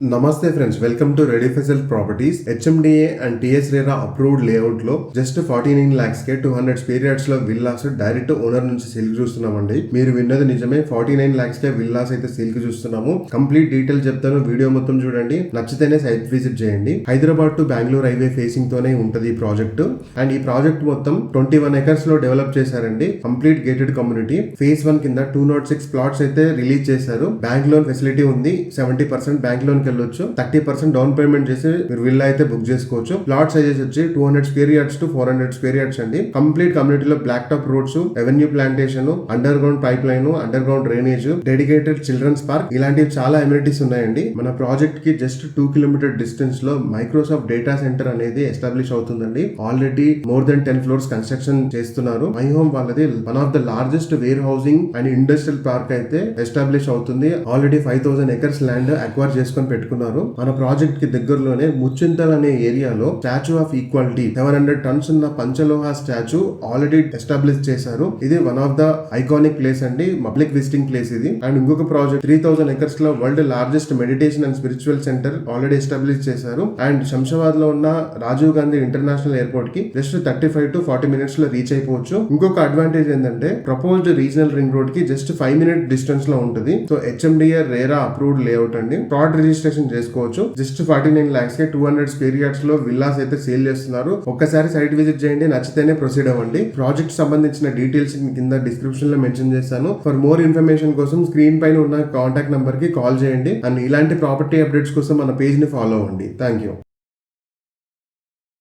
నమస్తే friends, welcome to రెడీ ఫెసల్ properties. HMDA and TS RERA approved layout లో జస్ట్ 49 lakhs కే 200 స్క్వేర్ యార్డ్స్ లో విల్లాస్ డైరెక్ట్ ఓనర్ నుంచి సేల్ చూస్తున్నామండి. మీరు విన్నది నిజమే, 49 lakhs కే విల్లాస్ అయితే సేల్ కి చూస్తున్నాము. కంప్లీట్ డీటెయిల్ చెప్తాను, వీడియో మొత్తం చూడండి. నచ్చితేనే సైట్ విజిట్ చేయండి. Hyderabad to Bengaluru highway facing తోనే ఉంటది ఈ ప్రాజెక్ట్. అండ్ ఈ ప్రాజెక్ట్ మొత్తం 21 acres లో డెవలప్ చేశారండి. Complete gated community. ఫేజ్ 1 కింద 206 ప్లాట్స్ అయితే రిలీజ్ చేశారు. బ్యాంక్ లోన్ ఫెసిలిటీ ఉంది. 70% బ్యాంక్ లోన్ వెళ్ళొచ్చు. 30% డౌన్ పేమెంట్ చేసి మీరు విల్లా అయితే బుక్ చేసుకోవచ్చు. ప్లాట్ సైజెస్ వచ్చి 200 square yards to 400 square yards అండి. కంప్లీట్ కమ్యూనిటీలో black top roads, avenue plantation, under ground pipe line, under ground drainage, dedicated children's park, ఇలాంటివి చాలా ఎమ్యూనిటీస్ ఉన్నాయండి. మన ప్రాజెక్ట్ కి జస్ట్ 2 kilometer డిస్టెన్స్ లో మైక్రోసాఫ్ట్ డేటా సెంటర్ అనేది ఎస్టాబ్లిష్ అవుతుందండి. Already more than 10 floors construction చేస్తున్నారు. మై హోమ్ వాళ్ళది one of the largest warehousing and industrial park అయితే ఎస్టాబ్లిష్ అవుతుంది. ఆల్రెడీ 5,000 acres ల్యాండ్ అక్వైర్ చేసుకొని పెట్టుకున్నారు. మన ప్రాజెక్ట్ కి దగ్గరలోనే ముచ్చింతల్ అనే ఏరియాలో స్టాచ్యూ ఆఫ్ ఈక్వాలిటీ 700 tons ఉన్న పంచలోహ స్టాచ్యూ ఆల్రెడీ ఎస్టాబ్లిష్ చేశారు. ఇది one of the iconic place అండి, పబ్లిక్ విజిటింగ్ ప్లేస్ ఇది. అండ్ ఇంకొక ప్రాజెక్ట్ 3,000 acres లో world largest meditation and spiritual centre already establish చేశారు. అండ్ శంషాబాద్ లో ఉన్న రాజీవ్ గాంధీ ఇంటర్నేషనల్ ఎయిర్పోర్ట్ కి జస్ట్ 35 to 40 minutes లో రీచ్ అయిపోవచ్చు. ఇంకొక అడ్వాంటేజ్ ఏంటంటే ప్రపోజ్డ్ రీజనల్ రింగ్ రోడ్ కి జస్ట్ 5 minute డిస్టెన్స్ లో ఉంటుంది. So HMDA RERA approved layout అండి. ప్లాట్ రిజిస్ట్రేషన్ చేసుకోవచ్చు. జస్ట్ 49 lakhs కే 200 స్క్వేర్ యార్డ్స్ లో విల్లాస్ అయితే సేల్ చేస్తున్నారు. ఒక్కసారి సైట్ విజిట్ చేయండి, నచ్చితేనే ప్రొసీడ్ అవ్వండి. ప్రాజెక్ట్ సంబంధించిన డీటెయిల్స్ కింద డిస్క్రిప్షన్ లో మెన్షన్ చేస్తాను. ఫర్ మోర్ ఇన్ఫర్మేషన్ కోసం స్క్రీన్ పైన ఉన్న కాంటాక్ట్ నంబర్ కి కాల్ చేయండి. అండ్ ఇలాంటి ప్రాపర్టీ అప్డేట్స్ కోసం మన పేజ్ ని ఫాలో అవ్వండి. Thank you.